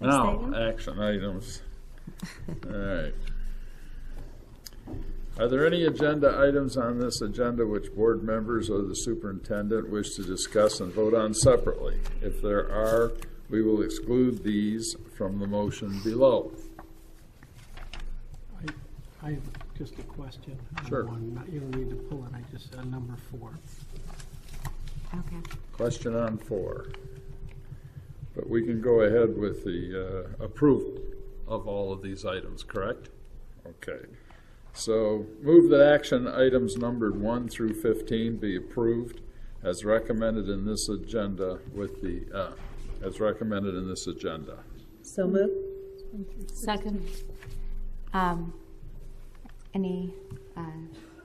Now, action items. All right. Are there any agenda items on this agenda which board members or the superintendent wish to discuss and vote on separately? If there are, we will exclude these from the motion below. I have just a question. Sure. You don't need to pull it. I just number 4. Okay. Question on 4. But we can go ahead with the approval of all of these items, correct? Okay. So move that action items numbered 1 through 15 be approved as recommended in this agenda with the, as recommended in this agenda. So moved. Second. Any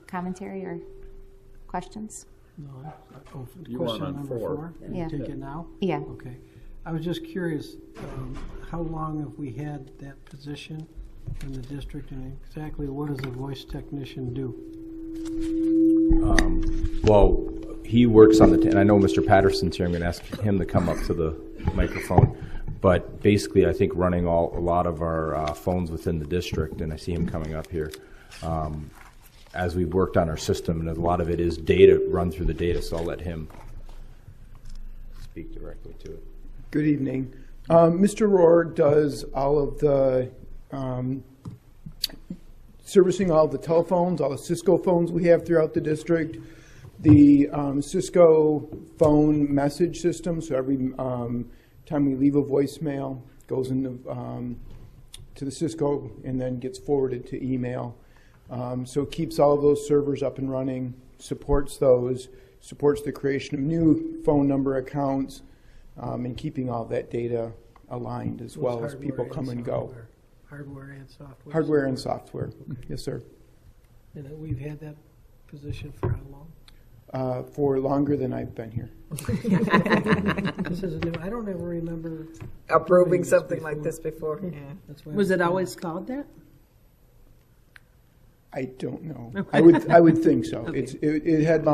commentary or questions? No. You Question want on number 4. Yeah. Take it now? Yeah. Okay. I was just curious, how long have we had that position in the district, and exactly what does a voice technician do? Well, he works on and I know Mr. Patterson's here. I'm going to ask him to come up to the microphone. But basically, I think running a lot of our phones within the district, and I see him coming up here, as we've worked on our system, and a lot of it is data, run through the data, so I'll let him speak directly to it. Good evening. Mr. Rohr does all of the servicing all the telephones, all the Cisco phones we have throughout the district, the Cisco phone message system, so every time we leave a voicemail, goes into to the Cisco and then gets forwarded to email. So it keeps all of those servers up and running, supports those, supports the creation of new phone number accounts, and keeping all that data aligned as well as people come and go. Hardware and software? Hardware and software. Yes, sir. And we've had that position for how long? For longer than I've been here. This is new. I don't ever remember Approving something like this before. Yeah. That's why Was I it always called that? I don't know. I would think so. Okay. It had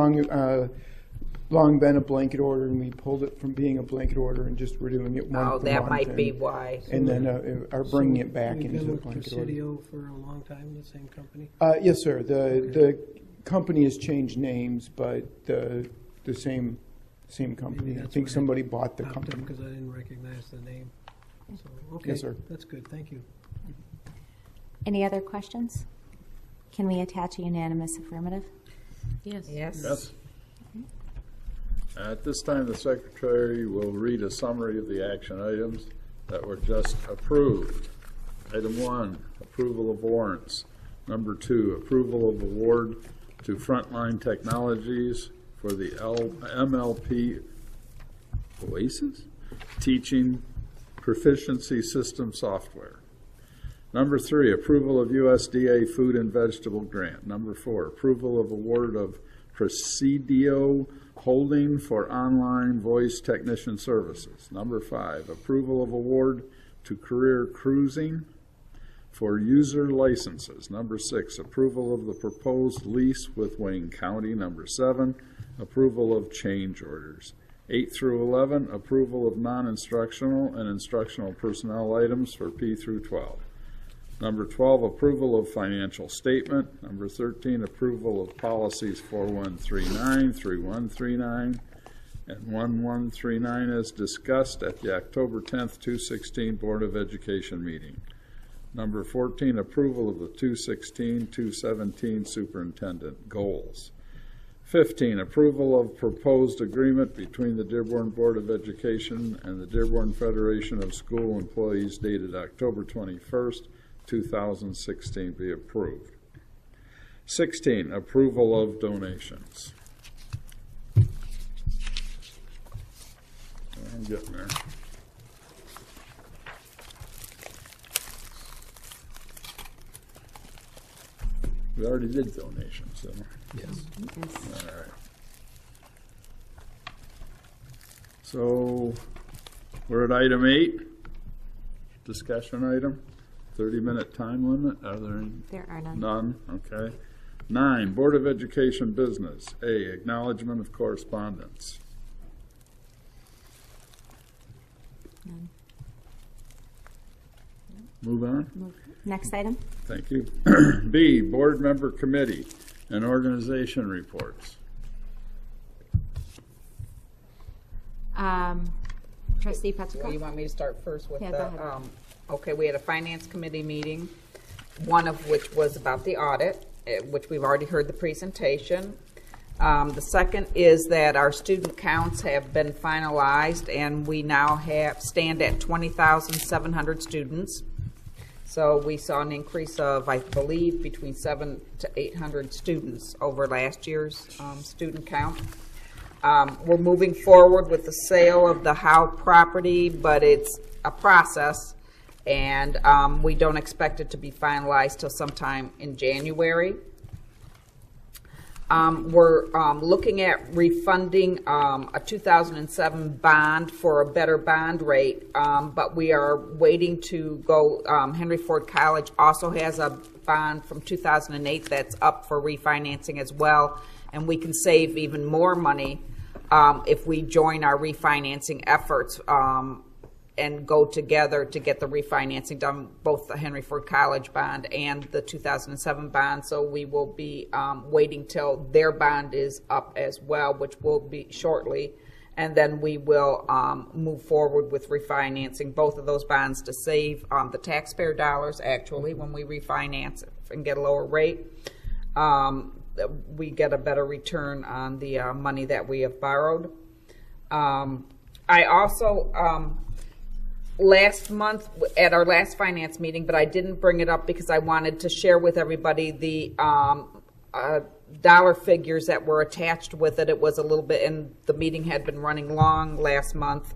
long been a blanket order, and we pulled it from being a blanket order and just we're doing it one. Oh, for that month might and, be why. And then are bringing it back You've into been the with blanket order. Presidio for a long time, the same company? Yes, sir. The company has changed names, but the same company. I that's think what somebody bought the company. Because I didn't recognize the name. So, okay, Yes, sir. That's good. Thank you. Any other questions? Can we attach a unanimous affirmative? Yes. Yes. Yes. At this time, the secretary will read a summary of the action items that were just approved. Item 1, approval of warrants. Number 2, approval of award to Frontline Technologies for the MLP OASIS Teaching Proficiency System Software. Number 3, approval of USDA Food and Vegetable Grant. Number 4, approval of award of Presidio Holding for online voice technician services. Number 5, approval of award to Career Cruising for user licenses. Number 6, approval of the proposed lease with Wayne County. Number 7, approval of change orders. 8 through 11, approval of non-instructional and instructional personnel items for P through 12. Number 12, approval of financial statement. Number 13, approval of policies 4139, 3139, and 1139 as discussed at the October 10th, 2016 Board of Education meeting. Number 14, approval of the 2016-2017 superintendent goals. 15, approval of proposed agreement between the Dearborn Board of Education and the Dearborn Federation of School Employees dated October 21st, 2016 be approved. 16, approval of donations. I'm getting there. We already did donations, didn't we? Yes. All right. So we're at item 8, discussion item. 30-minute time limit. Are there any? There are none. None. Okay. 9, Board of Education business. A, acknowledgement of correspondence. None. Move on. Next item. Thank you. B, board member committee and organization reports. Trustee Well, you Petrichor? want me to start first with Yeah, the, go ahead. okay, we had a finance committee meeting, one of which was about the audit, which we've already heard the presentation. The second is that our student counts have been finalized, and we now stand at 20,700 students. So we saw an increase of, I believe, between 700 to 800 students over last year's student count. We're moving forward with the sale of the Howe property, but it's a process, and we don't expect it to be finalized till sometime in January. We're looking at refunding a 2007 bond for a better bond rate, but we are waiting to go. Henry Ford College also has a bond from 2008 that's up for refinancing as well, and we can save even more money if we join our refinancing efforts and go together to get the refinancing done, both the Henry Ford College bond and the 2007 bond. So we will be waiting till their bond is up as well, which will be shortly. And then we will move forward with refinancing both of those bonds to save the taxpayer dollars, actually, when we refinance and get a lower rate. We get a better return on the money that we have borrowed. I also... last month at our last finance meeting, but I didn't bring it up because I wanted to share with everybody the dollar figures that were attached with it. It was a little bit, and the meeting had been running long last month,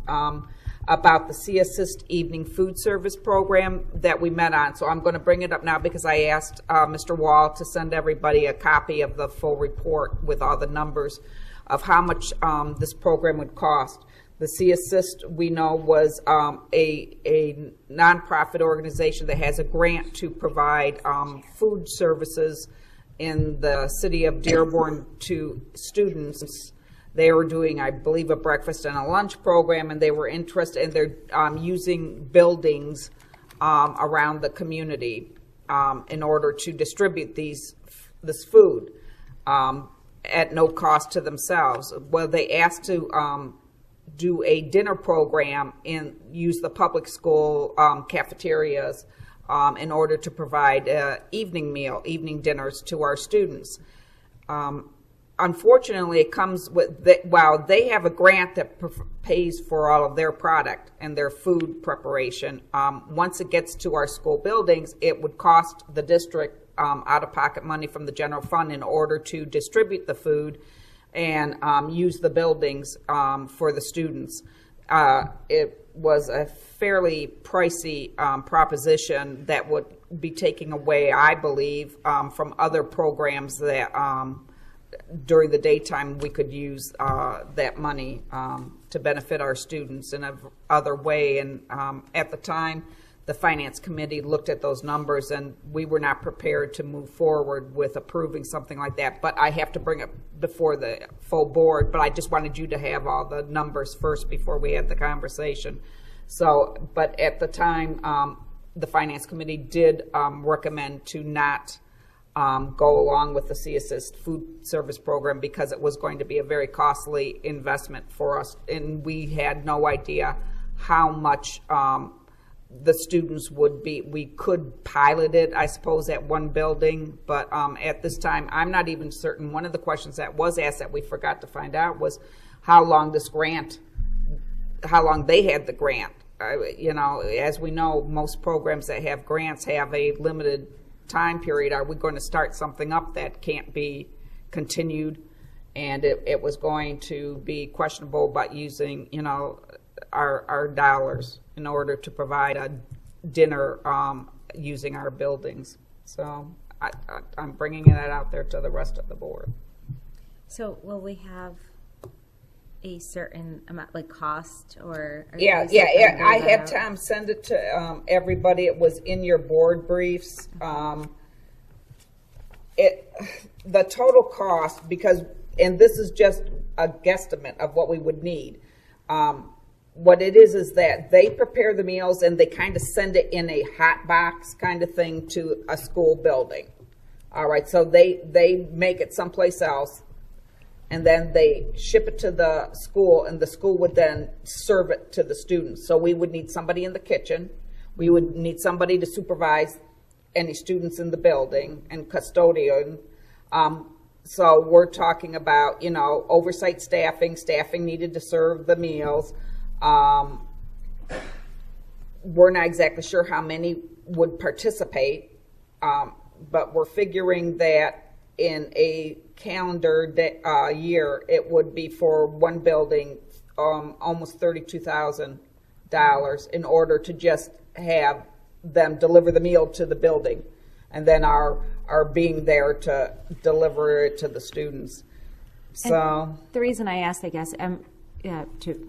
about the C-Assist evening food service program that we met on. So I'm going to bring it up now because I asked Mr. Wall to send everybody a copy of the full report with all the numbers of how much this program would cost. The C-Assist, we know, was a nonprofit organization that has a grant to provide food services in the city of Dearborn to students. They were doing, I believe, a breakfast and a lunch program, and they were interested, and they're using buildings around the community in order to distribute this food at no cost to themselves. Well, they asked to do a dinner program and use the public school cafeterias in order to provide evening dinners to our students. Unfortunately, it comes with, while they have a grant that pays for all of their product and their food preparation, once it gets to our school buildings, it would cost the district out-of-pocket money from the general fund in order to distribute the food and use the buildings for the students. It was a fairly pricey proposition that would be taking away, I believe, from other programs that during the daytime we could use that money to benefit our students in another way. And at the time, the Finance Committee looked at those numbers, and we were not prepared to move forward with approving something like that. But I have to bring it before the full board, but I just wanted you to have all the numbers first before we had the conversation. So, but at the time, the Finance Committee did recommend to not go along with the C-Assist food service program because it was going to be a very costly investment for us, and we had no idea how much the students would be. We could pilot it, I suppose, at one building, but at this time, I'm not even certain. One of the questions that was asked that we forgot to find out was how long they had the grant. You know, as we know, most programs that have grants have a limited time period. Are we going to start something up that can't be continued? And it was going to be questionable about using, you know, our dollars in order to provide a dinner using our buildings. So I'm bringing that out there to the rest of the board. So will we have a certain amount, like cost, or? Yeah. I had Tom send it to everybody. It was in your board briefs. The total cost, because, and this is just a guesstimate of what we would need. what it is that they prepare the meals and they kind of send it in a hot box kind of thing to a school building. All right, so they make it someplace else, and then they ship it to the school, and the school would then serve it to the students. So we would need somebody in the kitchen. We would need somebody to supervise any students in the building and custodian. So we're talking about, oversight staffing needed to serve the meals. We're not exactly sure how many would participate, but we're figuring that in a calendar year, it would be for one building almost $32,000 in order to just have them deliver the meal to the building, and then our being there to deliver it to the students. So And the reason I asked, I guess, to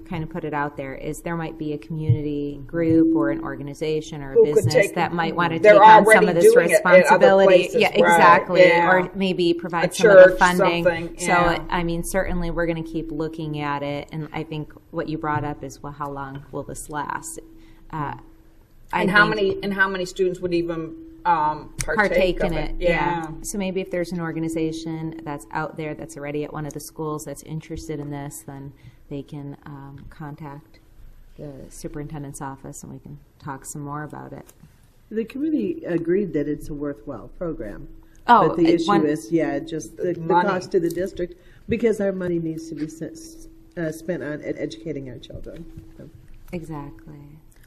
kind of put it out there, is there might be a community group or an organization or a Who could business take- that might want to they're take on some already of this doing it at other responsibility. places, Yeah, right, exactly. yeah. Or maybe provide A some of the church, funding. something, So, yeah. I mean, certainly we're going to keep looking at it. And I think what you brought up is, well, how long will this last? and how many students would even partake in of it. Yeah. So maybe if there's an organization that's out there that's already at one of the schools that's interested in this, then they can contact the superintendent's office and we can talk some more about it. The committee agreed that it's a worthwhile program. Oh, But the it- issue one- is, just the money. cost to the district, because our money needs to be spent on educating our children. So. Exactly.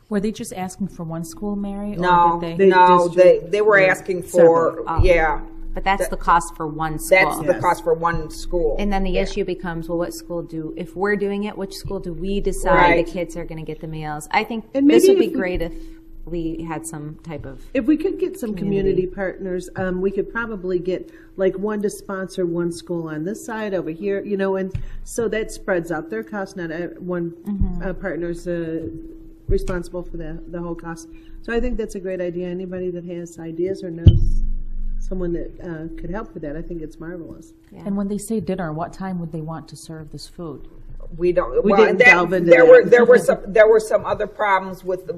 Were they just asking for one school, Mary? No, or did They no, just- they were asking for, Oh. yeah, But that's the cost for one school. that's the cost for one school. And then the Yeah. issue becomes, well, what school if we're doing it, which school do we decide Right. the kids are going to get the meals? I think And this maybe would be if we- great if we had some type of, If we could get some community partners, we could probably get like one to sponsor one school on this side over here, and so that spreads out their cost. Not one partner's responsible for the whole cost. So I think that's a great idea. Anybody that has ideas or knows someone that could help with that, I think it's marvelous. And when they say dinner, what time would they want to serve this food? We don't. We well, didn't that- delve into there that. were there were some other problems with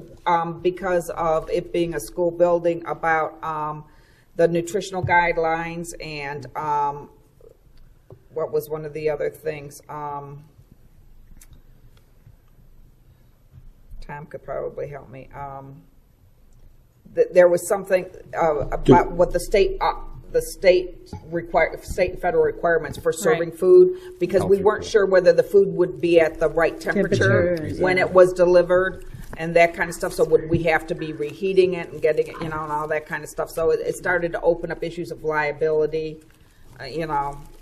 because of it being a school building about the nutritional guidelines and what was one of the other things. Tom could probably help me. There was something about what the state and federal requirements for serving food, because we weren't sure whether the food would be at the right temperature Temperature, when it was delivered and that kind of stuff. So would we have to be reheating it and getting it, and all that kind of stuff. So it started to open up issues of liability,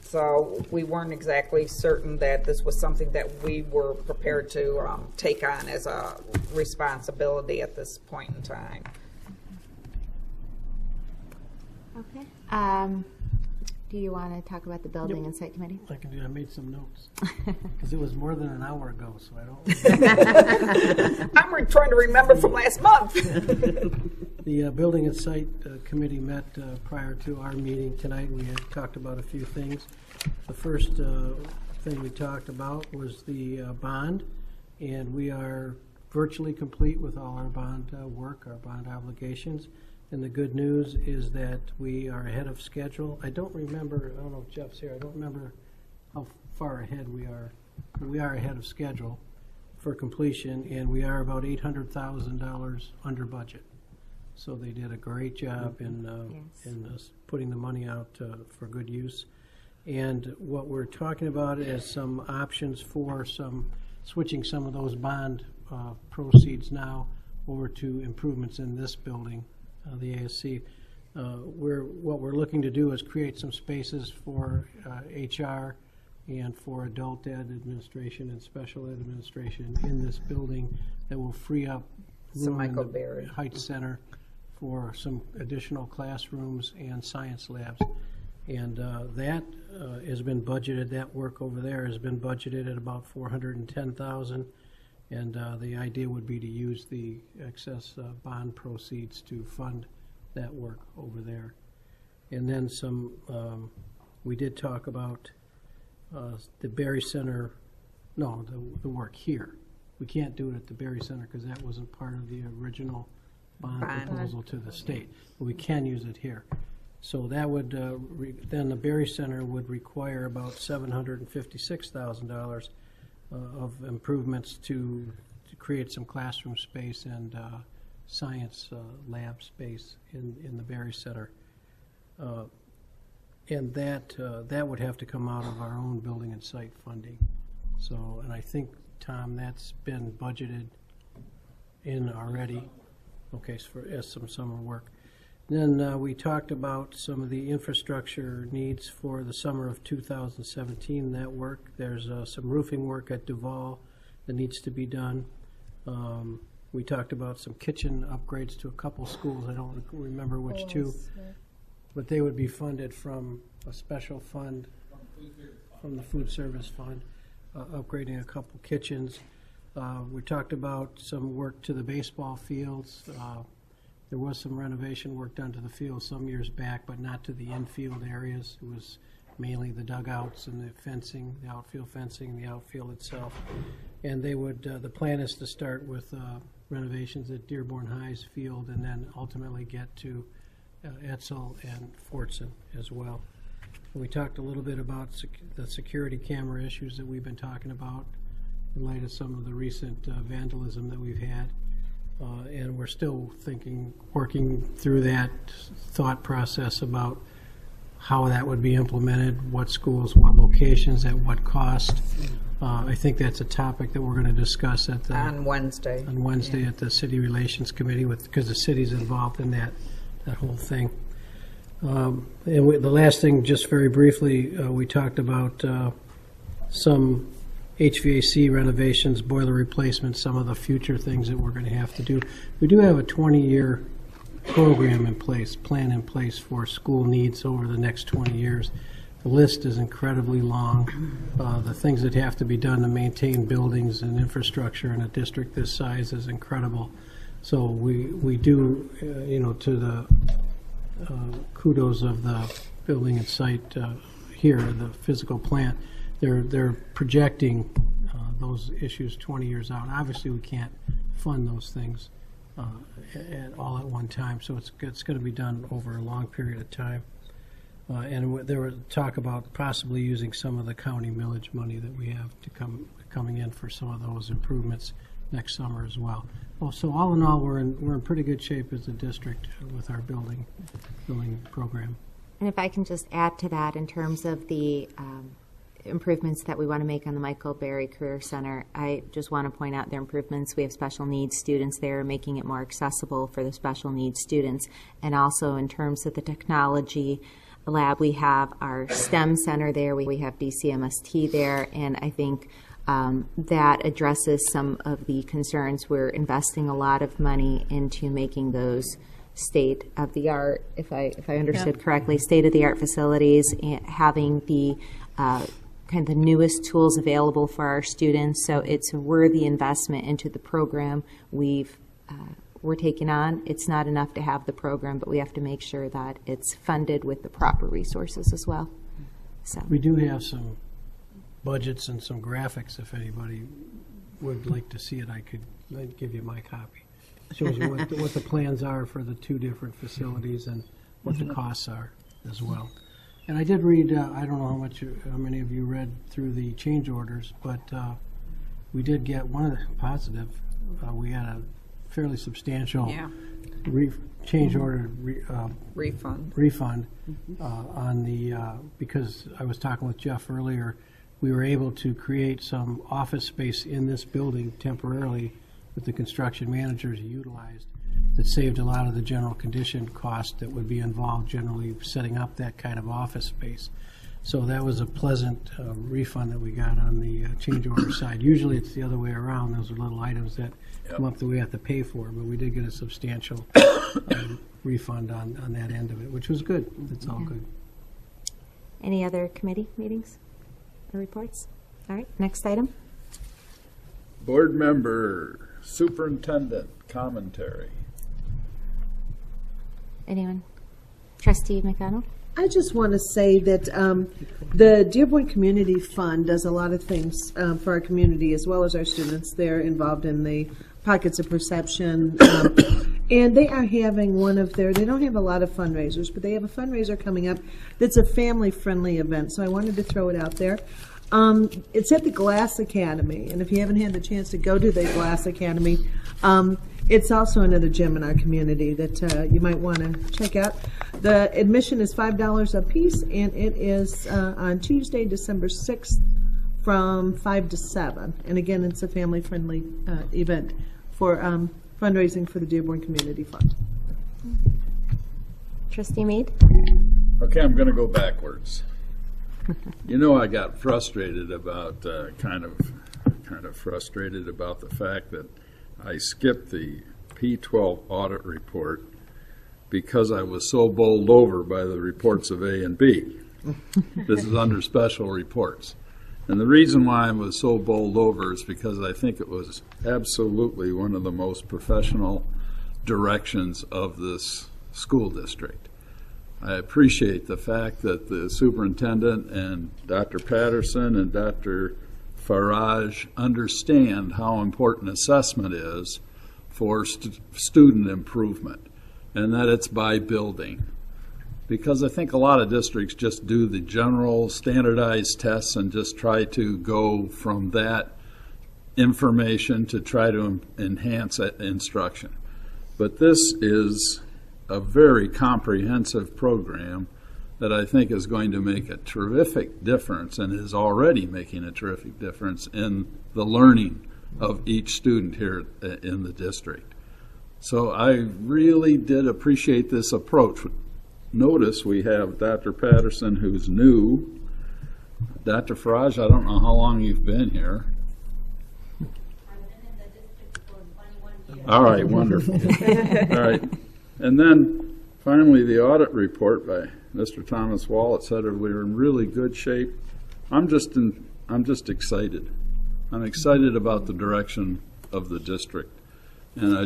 So we weren't exactly certain that this was something that we were prepared to take on as a responsibility at this point in time. okay. Do you want to talk about the building and site committee? I can do. I made some notes because it was more than an hour ago, so I don't. I'm trying to remember from last month. The Building and Site Committee met prior to our meeting tonight. We had talked about a few things. The first thing we talked about was the bond, and we are virtually complete with all our bond work, our bond obligations. And the good news is that we are ahead of schedule. I don't know if Jeff's here, I don't remember how far ahead we are. But we are ahead of schedule for completion, and we are about $800,000 under budget. So they did a great job in putting the money out for good use. And what we're talking about is some options for switching some of those bond proceeds now over to improvements in this building, the ASC. What we're looking to do is create some spaces for HR and for adult ed administration and special ed administration in this building that will free up room in the Heights Center for some additional classrooms and science labs. And that has been budgeted, that work over there has been budgeted at about $410,000. And the idea would be to use the excess bond proceeds to fund that work over there. And then we did talk about the Berry Center, the work here. We can't do it at the Berry Center because that wasn't part of the original bond proposal to the state. But we can use it here. So that would, then the Berry Center would require about $756,000 of improvements to create some classroom space and science lab space in the Berry Center. And that would have to come out of our own building and site funding. So, and I think, Tom, that's been budgeted in already, okay, as some summer work. Then we talked about some of the infrastructure needs for the summer of 2017, that work. There's some roofing work at Duval that needs to be done. We talked about some kitchen upgrades to a couple schools. I don't remember which two, but they would be funded from a special fund, from the food service fund, upgrading a couple kitchens. We talked about some work to the baseball fields. There was some renovation work done to the field some years back, but not to the infield areas. It was mainly the dugouts and the fencing, the outfield fencing, the outfield itself. And they would, the plan is to start with renovations at Dearborn High's field and then ultimately get to Etzel and Fortson as well. And we talked a little bit about the security camera issues that we've been talking about in light of some of the recent vandalism that we've had. And we're still working through that thought process about how that would be implemented, what schools, what locations, at what cost. I think that's a topic that we're going to discuss at on Wednesday. At the City Relations Committee, because the city's involved in that whole thing. And the last thing, just very briefly, we talked about some HVAC renovations, boiler replacements, some of the future things that we're going to have to do. We do have a 20-year program in place, plan in place for school needs over the next 20 years. The list is incredibly long. The things that have to be done to maintain buildings and infrastructure in a district this size is incredible. So we do, to the kudos of the building and site here, the physical plant, they're projecting those issues 20 years out. Obviously, we can't fund those things all at one time, so it's going to be done over a long period of time. And there was talk about possibly using some of the county millage money that we have to coming in for some of those improvements next summer as well. Well, so all in all, we're in pretty good shape as a district with our building program. And if I can just add to that in terms of the improvements that we want to make on the Michael Berry Career Center, I just want to point out their improvements. We have special needs students there, making it more accessible for the special needs students. And also in terms of the technology lab, we have our STEM center there. We have DCMST there. And I think that addresses some of the concerns. We're investing a lot of money into making those state-of-the-art, if I understood correctly, state-of-the-art facilities, and having the kind of the newest tools available for our students. So it's a worthy investment into the program we're taking on. It's not enough to have the program, but we have to make sure that it's funded with the proper resources as well. So we do have some budgets and some graphics. If anybody would like to see it, I'd give you my copy. It shows what the plans are for the two different facilities and what the costs are as well. And I did read, I don't know how many of you read through the change orders, but we did get one of the positive. We had a fairly substantial change order refund on the, because I was talking with Jeff earlier, we were able to create some office space in this building temporarily that the construction managers utilized that saved a lot of the general condition cost that would be involved generally setting up that kind of office space. So that was a pleasant refund that we got on the change order side. Usually it's the other way around. Those are little items that come up that we have to pay for, but we did get a substantial refund on that end of it, which was good. It's all good. any other committee meetings or reports? All right, next item. Board member, superintendent commentary. Anyone? Trustee McDonald? I just want to say that the Dearborn Community Fund does a lot of things for our community as well as our students. They're involved in the Pockets of Perception, and they are having they don't have a lot of fundraisers, but they have a fundraiser coming up that's a family-friendly event, so I wanted to throw it out there. It's at the Glass Academy, and if you haven't had the chance to go to the Glass Academy, it's also another gym in our community that you might want to check out. The admission is $5 a piece, and it is on Tuesday, December 6th from 5 to 7. And again, it's a family-friendly event for fundraising for the Dearborn Community Fund. Trustee Mead? Okay, I'm going to go backwards. You know, I got frustrated about, kind of frustrated about the fact that I skipped the P12 audit report because I was so bowled over by the reports of A and B. This is under special reports. And the reason why I was so bowled over is because I think it was absolutely one of the most professional directions of this school district. I appreciate the fact that the superintendent and Dr. Patterson and Dr. Farage understand how important assessment is for student improvement, and that it's by building. Because I think a lot of districts just do the general standardized tests and just try to go from that information to try to enhance instruction. But this is a very comprehensive program that I think is going to make a terrific difference and is already making a terrific difference in the learning of each student here in the district. So I really did appreciate this approach. Notice we have Dr. Patterson, who's new. Dr. Farage, I don't know how long you've been here. I've been in the district for 21 years. All right, wonderful. All right. And then finally, the audit report by Mr. Thomas Wall, said we're in really good shape. I'm just excited. I'm excited about the direction of the district. And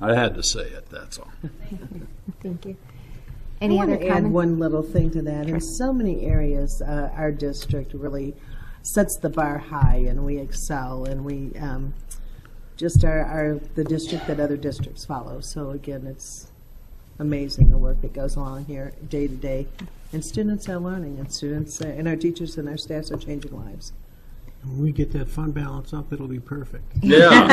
I had to say it, that's all. Thank you. Any I other want to add comments? one little thing to that. In so many areas, our district really sets the bar high, and we excel, and we just are the district that other districts follow. So again, it's amazing the work that goes on here day to day, and students are learning, and students and our teachers and our staffs are changing lives. When we get that fund balance up, it'll be perfect. Yeah.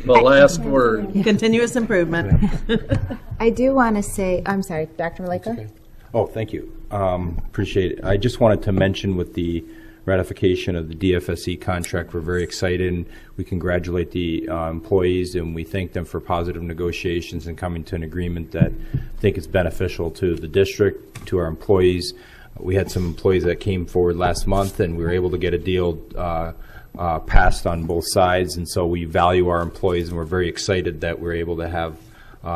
The last word. Continuous improvement. I do want to say, I'm sorry, Dr. Maleka? Okay. Oh, thank you. Appreciate it. I just wanted to mention with the ratification of the DFSE contract, we're very excited, and we congratulate the employees, and we thank them for positive negotiations and coming to an agreement that I think is beneficial to the district, to our employees. We had some employees that came forward last month, and we were able to get a deal passed on both sides, and so we value our employees, and we're very excited that we're able to have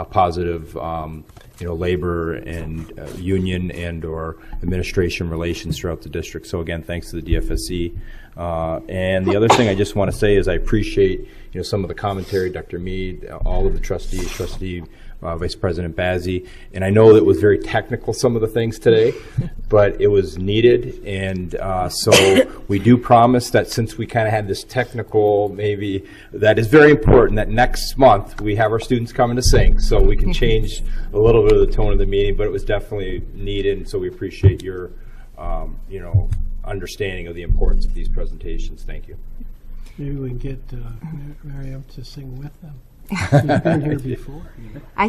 positive labor and union and or administration relations throughout the district. So again, thanks to the DFSE. And the other thing I just want to say is I appreciate some of the commentary, Dr. Mead, all of the trustee Vice President Bazzi, and I know that it was very technical, some of the things today, but it was needed, and so we do promise that since we kind of had this technical, maybe that is very important, that next month we have our students coming to sing, so we can change a little bit of the tone of the meeting, but it was definitely needed, and so we appreciate your understanding of the importance of these presentations. Thank you. Maybe we can get Miriam to sing with them. She's been here before. I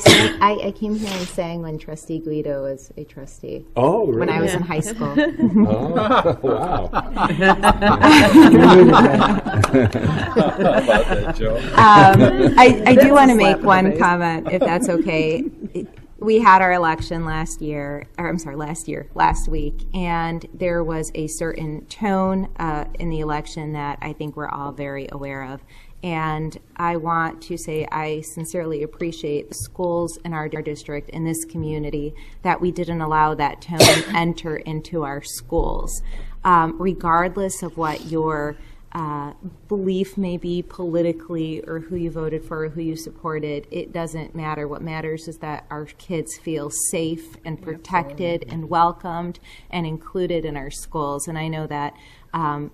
came here and sang when Trustee Guido was a trustee. Oh, really? When I was in high school. Oh, wow. About that, Joe. I do want to make one comment, if that's okay. We had our election last week, and there was a certain tone in the election that I think we're all very aware of. And I want to say I sincerely appreciate the schools in our district, in this community, that we didn't allow that tone enter into our schools. Regardless of what your belief maybe politically or who you voted for or who you supported, it doesn't matter. What matters is that our kids feel safe and protected and welcomed and included in our schools. And I know that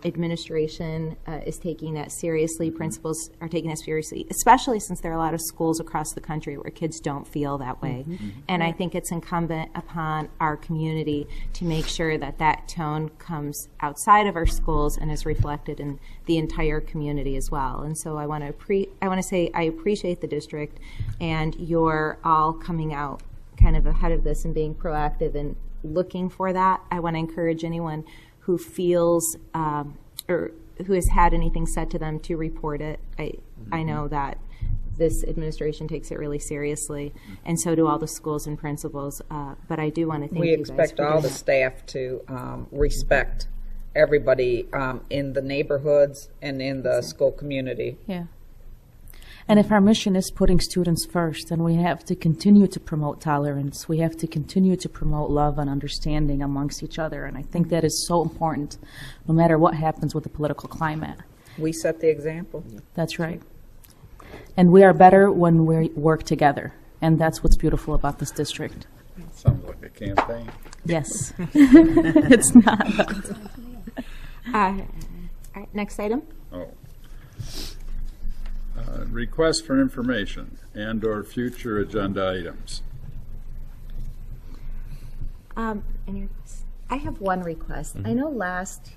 administration is taking that seriously. Principals are taking that seriously, especially since there are a lot of schools across the country where kids don't feel that way. And I think it's incumbent upon our community to make sure that that tone comes outside of our schools and is reflected in the entire community as well. And so I want to say I appreciate the district, and you're all coming out kind of ahead of this and being proactive and looking for that. I want to encourage anyone who feels or who has had anything said to them to report it. I know that this administration takes it really seriously, and so do all the schools and principals. But I do want to thank We you guys expect for all doing the that. staff to respect everybody in the neighborhoods and in the school community. Yeah. And if our mission is putting students first, then we have to continue to promote tolerance. We have to continue to promote love and understanding amongst each other. And I think that is so important, no matter what happens with the political climate. We set the example. That's right. And we are better when we work together. And that's what's beautiful about this district. Sounds like a campaign. Yes. It's not. All right, next item. Oh. Request for information and/or future agenda items. Any requests? I have one request. I know last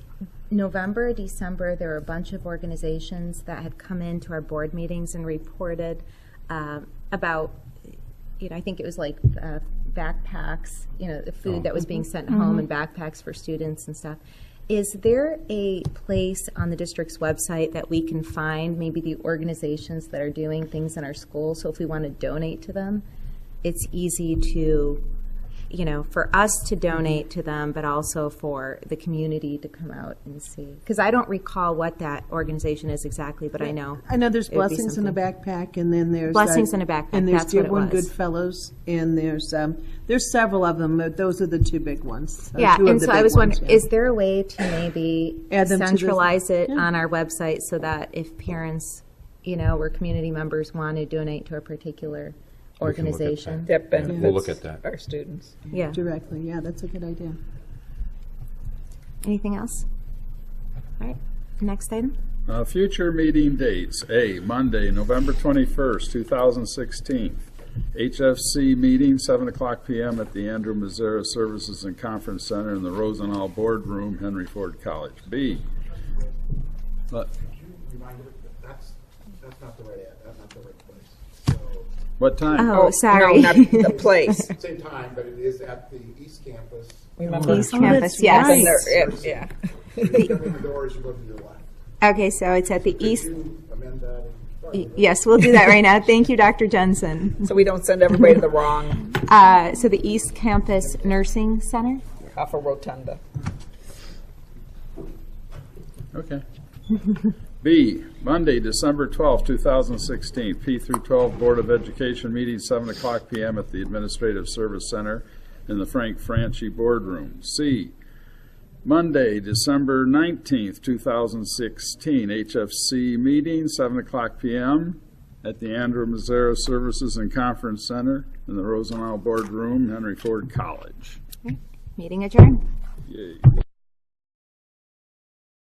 November, December, there were a bunch of organizations that had come into our board meetings and reported about, I think it was like backpacks, the food that was being sent home and backpacks for students and stuff. Is there a place on the district's website that we can find maybe the organizations that are doing things in our schools? So if we want to donate to them, it's easy to, for us to donate to them, but also for the community to come out and see. Because I don't recall what that organization is exactly, but I know. I know there's it would be Blessings in a something. Backpack, and then there's Blessings in a Backpack, and there's that's what it Dearborn was. Goodfellows, and there's several of them. But those are the two big ones. Yeah, two of and the so I big was ones, wondering, yeah. is there a way to maybe Add them to the- centralize it yeah. on our website so that if parents, or community members want to donate to a particular We can look at organization? That benefits We'll look at that. our students. Yeah. Directly, yeah, that's a good idea. Anything else? All right, next item. Future meeting dates. A, Monday, November 21st, 2016. HFC meeting, 7 o'clock p.m. at the Andrew Mazzara Services and Conference Center in the Rosenau Boardroom, Henry Ford College. B. That's not the right, that's not the right place. What time? Oh, sorry. No, not the place. So, same time, but it is at the East Campus. Remember? East Oh, Campus, that's yes. right. And yeah. You come in the doors, you go to your left. Okay, so it's at the Could east. you amend that? Sorry. Yes, we'll do that right now. Thank you, Dr. Jensen. So we don't send everybody to the wrong So the East Campus Nursing Center. off a rotunda. Okay. B, Monday, December 12th, 2016, P through 12 Board of Education meeting, 7 o'clock p.m. at the Administrative Service Center in the Frank Franchi Boardroom. C, Monday, December 19th, 2016, HFC meeting, 7 o'clock p.m. at the Andrew Mazzara Services and Conference Center in the Rosenau Boardroom, Henry Ford College. Meeting adjourned. Yay.